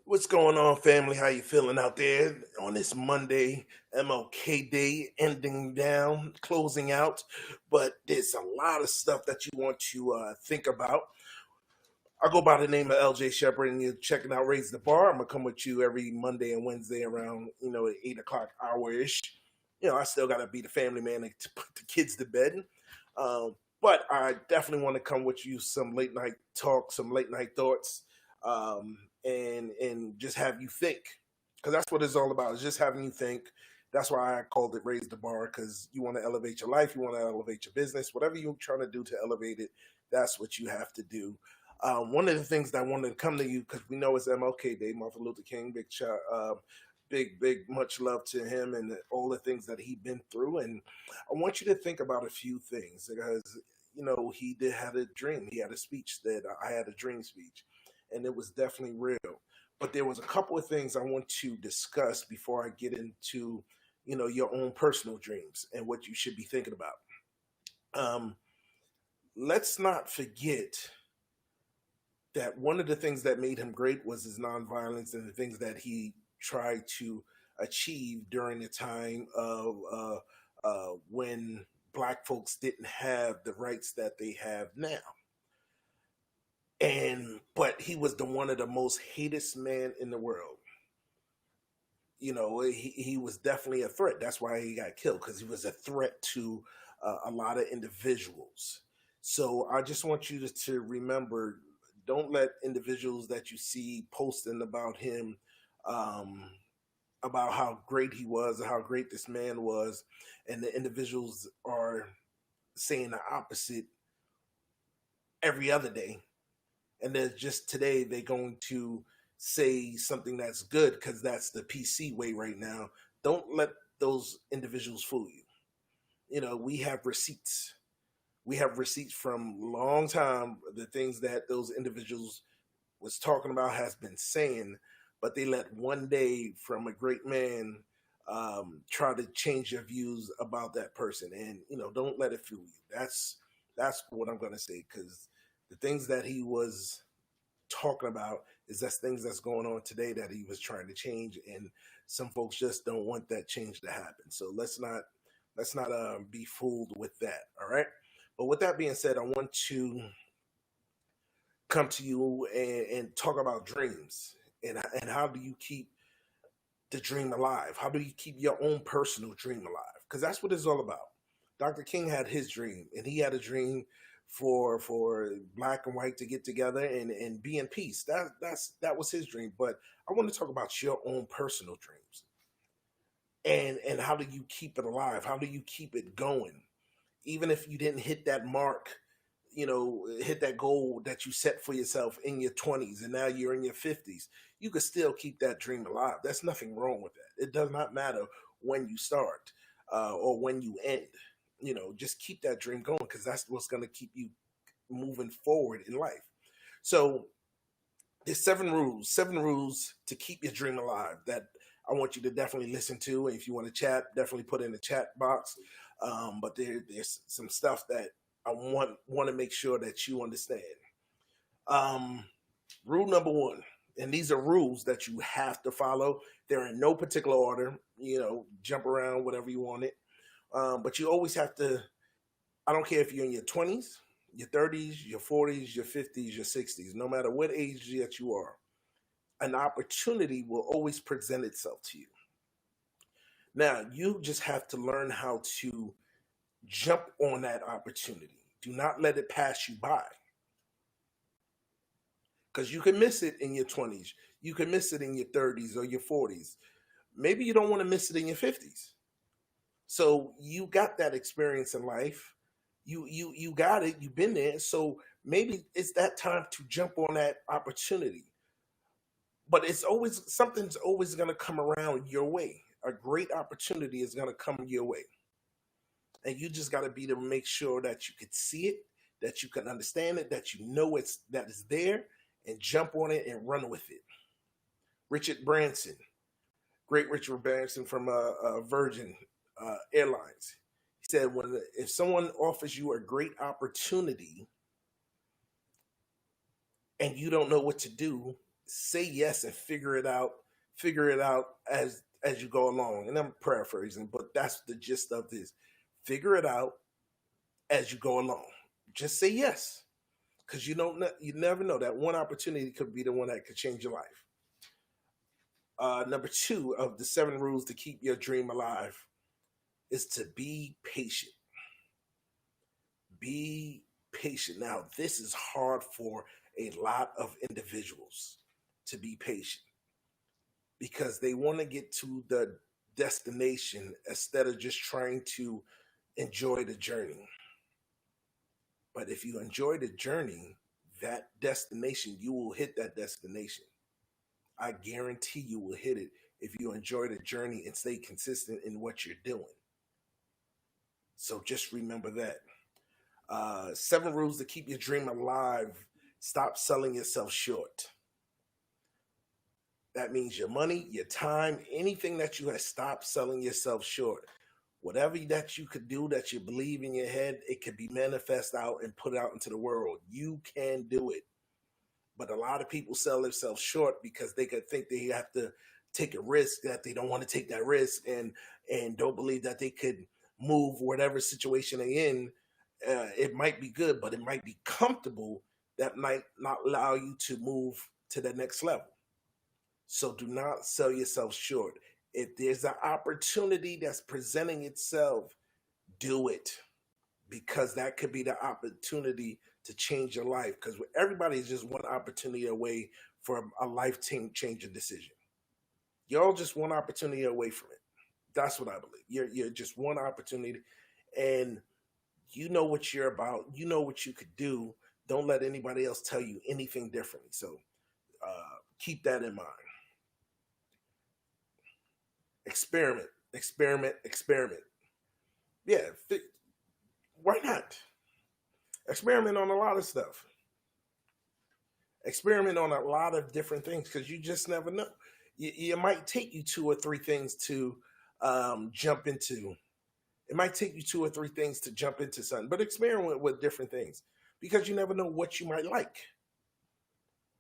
What's going on, family? How you feeling out there on this Monday, MLK Day, ending down, closing out? But there's a lot of stuff that you want to think about. I go by the name of LJ Shepherd, and you're checking out Raise the Bar. I'm gonna come with you every Monday and Wednesday around 8 o'clock hour ish. I still gotta be the family man to put the kids to bed. But I definitely want to come with you some late night talk, some late night thoughts, and just have you think, because that's what it's all about. Is just having you think. That's why I called it Raise the Bar, because you want to elevate your life, you want to elevate your business, whatever you're trying to do to elevate it. That's what you have to do. One of the things that I wanted to come to you, because we know it's MLK Day, Martin Luther King, big much love to him and all the things that he'd been through. And I want you to think about a few things, because he did had a dream. He had a speech that I had a dream speech, and it was definitely real. But there was a couple of things I want to discuss before I get into your own personal dreams and what you should be thinking about. Um, let's not forget that one of the things that made him great was his nonviolence and the things that he tried to achieve during the time of when black folks didn't have the rights that they have now. And but he was the one of the most hated men in the world. He was definitely a threat. That's why he got killed, because he was a threat to a lot of individuals. So I just want you to remember, don't let individuals that you see posting about him, um, about how great he was, how great this man was, and the individuals are saying the opposite every other day. And then just today they're going to say something that's good because that's the PC way right now. Don't let those individuals fool you. We have receipts. We have receipts from long time. The things that those individuals was talking about has been saying, but they let one day from a great man try to change your views about that person. And don't let it fool you. That's what I'm gonna say, because the things that he was talking about is that's things that's going on today that he was trying to change, and some folks just don't want that change to happen. So let's not be fooled with that. All right. But with that being said, I want to come to you and talk about dreams, and how do you keep the dream alive? How do you keep your own personal dream alive? Because that's what it's all about. Dr. King had his dream, and he had a dream for black and white to get together and be in peace. That was his dream. But I want to talk about your own personal dreams, and how do you keep it alive? How do you keep it going? Even if you didn't hit that mark, hit that goal that you set for yourself in your 20s, and now you're in your 50s, you could still keep that dream alive. There's nothing wrong with that. It does not matter when you start or when you end. Just keep that dream going, because that's what's going to keep you moving forward in life. So there's seven rules to keep your dream alive that I want you to definitely listen to. And if you want to chat, definitely put in the chat box. But there's some stuff that I want to make sure that you understand. Um, Rule number one, and these are rules that you have to follow. They're in no particular order. Jump around whatever you want it. But you always have to. I don't care if you're in your 20s, your 30s, your 40s, your 50s, your 60s. No matter what age that you are, an opportunity will always present itself to you. Now, you just have to learn how to jump on that opportunity. Do not let it pass you by, because you can miss it in your 20s. You can miss it in your 30s or your 40s. Maybe you don't want to miss it in your 50s. So you got that experience in life. You got it. You've been there. So maybe it's that time to jump on that opportunity. But it's always something's always going to come around your way. A great opportunity is going to come your way, and you just got to be to make sure that you could see it, that you can understand it, that you know it's there, and jump on it and run with it. Richard Branson, great Richard Branson from Virgin Airlines, he said, "When if someone offers you a great opportunity and you don't know what to do, say yes and figure it out as you go along. And I'm paraphrasing, but that's the gist of this. Figure it out as you go along. Just say yes, because you never know, that one opportunity could be the one that could change your life. Number two of the 7 rules to keep your dream alive is to be patient. Be patient. Now, this is hard for a lot of individuals to be patient because they want to get to the destination instead of just trying to enjoy the journey. But if you enjoy the journey, that destination, you will hit that destination. I guarantee you will hit it if you enjoy the journey and stay consistent in what you're doing. So just remember that. 7 rules to keep your dream alive. Stop selling yourself short. That means your money, your time, anything that you have, stop selling yourself short. Whatever that you could do that you believe in your head, it could be manifest out and put out into the world. You can do it. But a lot of people sell themselves short because they could think they have to take a risk that they don't want to take that risk, and don't believe that they could move whatever situation they're in. It might be good, but it might be comfortable. That might not allow you to move to the next level. So do not sell yourself short. If there's an opportunity that's presenting itself, do it, because that could be the opportunity to change your life. Because everybody is just one opportunity away from a life changing decision. You're all just one opportunity away from it. That's what I believe. You're just one opportunity, and you know what you're about. You know what you could do. Don't let anybody else tell you anything differently. So keep that in mind. Experiment, experiment, experiment. Yeah, why not? Experiment on a lot of stuff. Experiment on a lot of different things, because you just never know. You might take you 2 or 3 things to jump into. It might take you 2 or 3 things to jump into something, but experiment with different things, because you never know what you might like.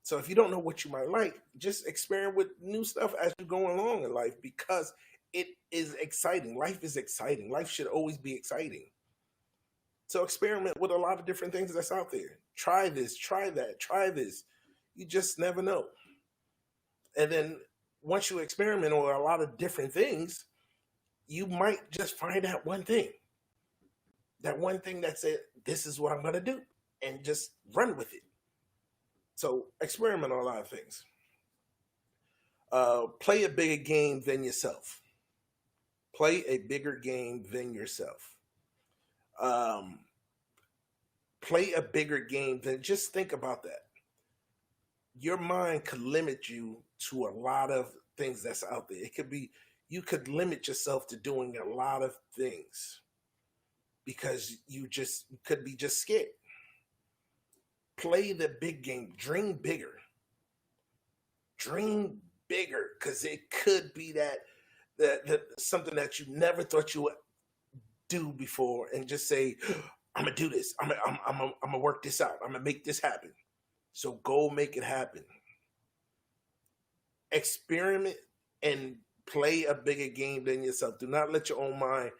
So if you don't know what you might like, just experiment with new stuff as you're going along in life, because it is exciting. Life is exciting. Life should always be exciting. So experiment with a lot of different things that's out there. Try this, try that, try this. You just never know. And then once you experiment on a lot of different things, you might just find out one thing. That one thing that said, this is what I'm going to do, and just run with it. So experiment on a lot of things. Play a bigger game than yourself. Play a bigger game than yourself. Um, Play a bigger game than, just think about that. Your mind could limit you to a lot of things that's out there. It could be, you could limit yourself to doing a lot of things because you could be just scared. Play the big game. Dream bigger. Dream bigger, because it could be that something that you never thought you would do before, and just say, I'm gonna do this. I'm gonna work this out. I'm gonna make this happen. So go make it happen. Experiment and play a bigger game than yourself. Do not let your own mind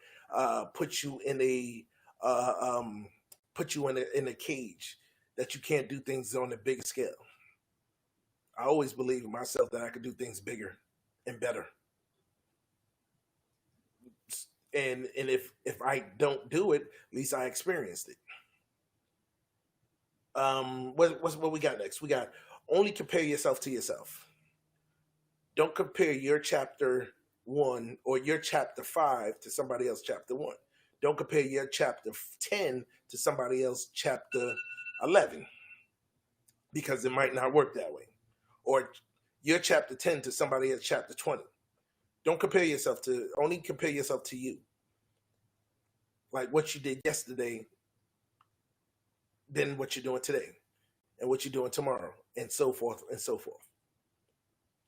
put you in a in a cage that you can't do things on a big scale. I always believe in myself that I could do things bigger and better. And if I don't do it, at least I experienced it. What we got next? We got, only compare yourself to yourself. Don't compare your chapter 1 or your chapter 5 to somebody else chapter 1. Don't compare your chapter 10 to somebody else chapter 11, because it might not work that way. Or your chapter 10 to somebody else chapter 20. Don't compare yourself to, only compare yourself to you. Like what you did yesterday, then what you're doing today, and what you're doing tomorrow, and so forth and so forth.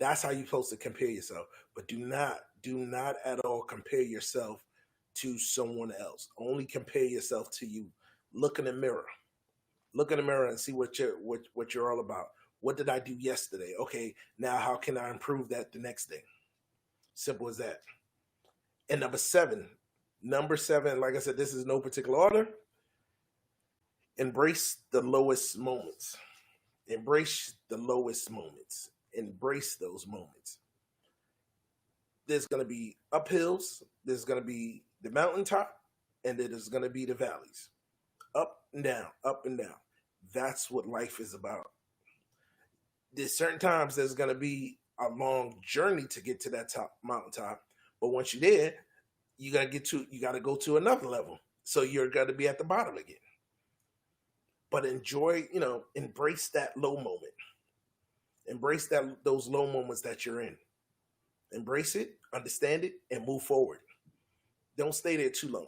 That's how you're supposed to compare yourself. But do not at all compare yourself to someone else. Only compare yourself to you. Look in the mirror. Look in the mirror and see what you're all about. What did I do yesterday? Okay, now how can I improve that the next day? Simple as that. And number seven, like I said, this is no particular order. Embrace the lowest moments. Embrace the lowest moments. Embrace those moments. There's going to be uphills, there's going to be the mountaintop, and there's going to be the valleys. Up and down, up and down. That's what life is about. There's certain times there's going to be a long journey to get to that top mountaintop, but once you're there, you got to go to another level. So you're going to be at the bottom again. But enjoy, embrace that low moment. Embrace those low moments that you're in. Embrace it, understand it, and move forward. Don't stay there too long.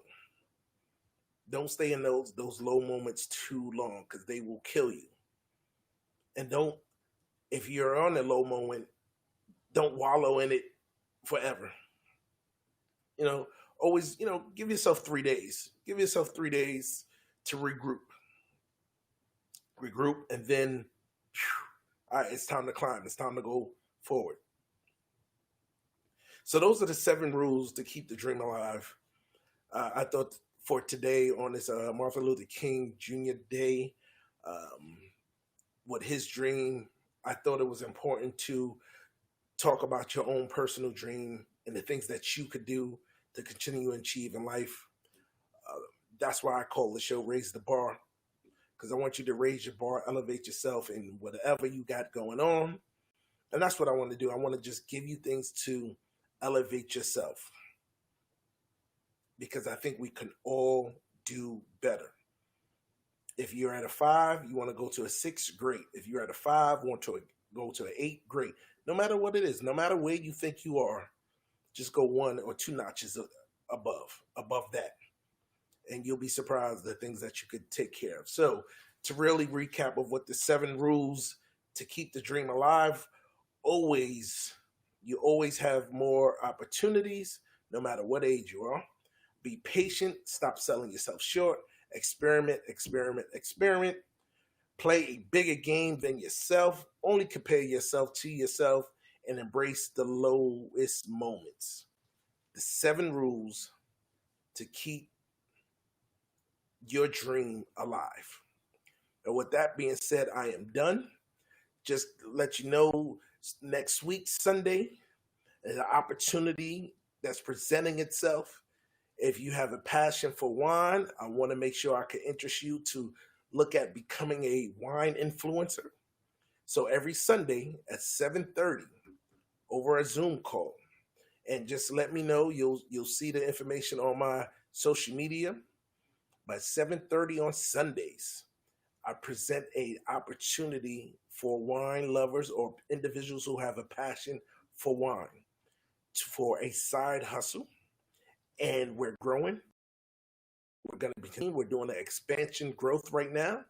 Don't stay in those low moments too long, because they will kill you. And if you're on a low moment, don't wallow in it forever. Always, give yourself 3 days. Give yourself 3 days to regroup. And then, all right, it's time to climb. It's time to go forward. So those are the 7 rules to keep the dream alive. I thought for today on this Martin Luther King Jr. Day, with his dream, I thought it was important to talk about your own personal dream and the things that you could do to continue to achieve in life. That's why I call the show Raise the Bar, because I want you to raise your bar, elevate yourself in whatever you got going on. And that's what I want to do. I want to just give you things to elevate yourself, because I think we can all do better. If you're at a 5, you want to go to a 6, great. If you're at a 5, want to go to an 8, great. No matter what it is, no matter where you think you are, just go 1 or 2 notches above that. And you'll be surprised the things that you could take care of. So to really recap of what the 7 rules to keep the dream alive, you always have more opportunities, no matter what age you are. Be patient, stop selling yourself short, experiment. Play a bigger game than yourself, only compare yourself to yourself, and embrace the lowest moments. The 7 rules to keep your dream alive. And with that being said, I am done. Just let you know, next week, Sunday, is an opportunity that's presenting itself. If you have a passion for wine, I want to make sure I can interest you to look at becoming a wine influencer. So every Sunday at 7:30 over a Zoom call. And just let me know. You'll see the information on my social media. By 7:30 on Sundays, I present an opportunity for wine lovers or individuals who have a passion for wine, for a side hustle. And we're growing. We're doing an expansion growth right now.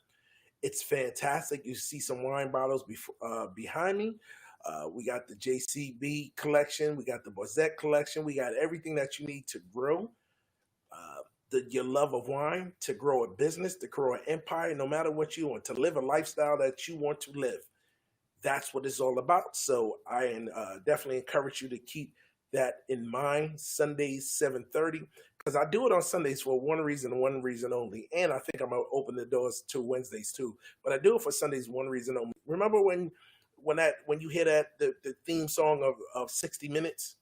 It's fantastic. You see some wine bottles behind me. We got the JCB collection. We got the Bozette collection. We got everything that you need to grow your love of wine, to grow a business, to grow an empire, no matter what you want, to live a lifestyle that you want to live. That's what it's all about. So I definitely encourage you to keep that in mind. Sundays, 7:30, because I do it on Sundays for one reason only. And I think I'm going to open the doors to Wednesdays too. But I do it for Sundays, one reason only. Remember when you hear the theme song of 60 Minutes?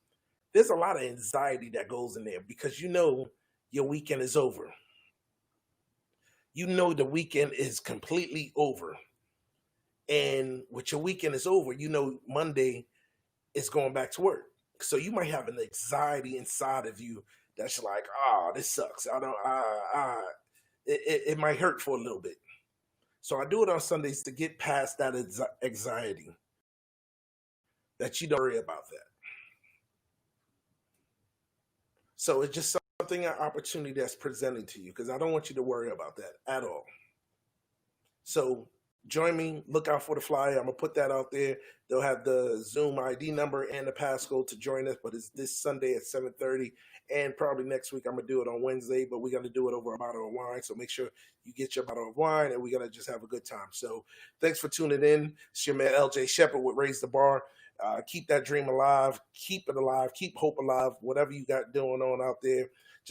There's a lot of anxiety that goes in there, because your weekend is over. The weekend is completely over. And with your weekend is over, Monday is going back to work. So you might have an anxiety inside of you that's like, this sucks. It might hurt for a little bit. So I do it on Sundays to get past that anxiety, that you don't worry about that. So it's just an opportunity that's presented to you, because I don't want you to worry about that at all. So Join me. Look out for the flyer. I'm gonna put that out there. They'll have the Zoom ID number and the passcode to join us. But it's this Sunday at 7:30, and probably next week I'm gonna do it on Wednesday. But we're gonna do it over a bottle of wine. So make sure you get your bottle of wine, and we're gonna just have a good time. So thanks for tuning in. It's your man LJ Shepherd with Raise the Bar. Keep that dream alive. Keep it alive. Keep hope alive. Whatever you got going on out there,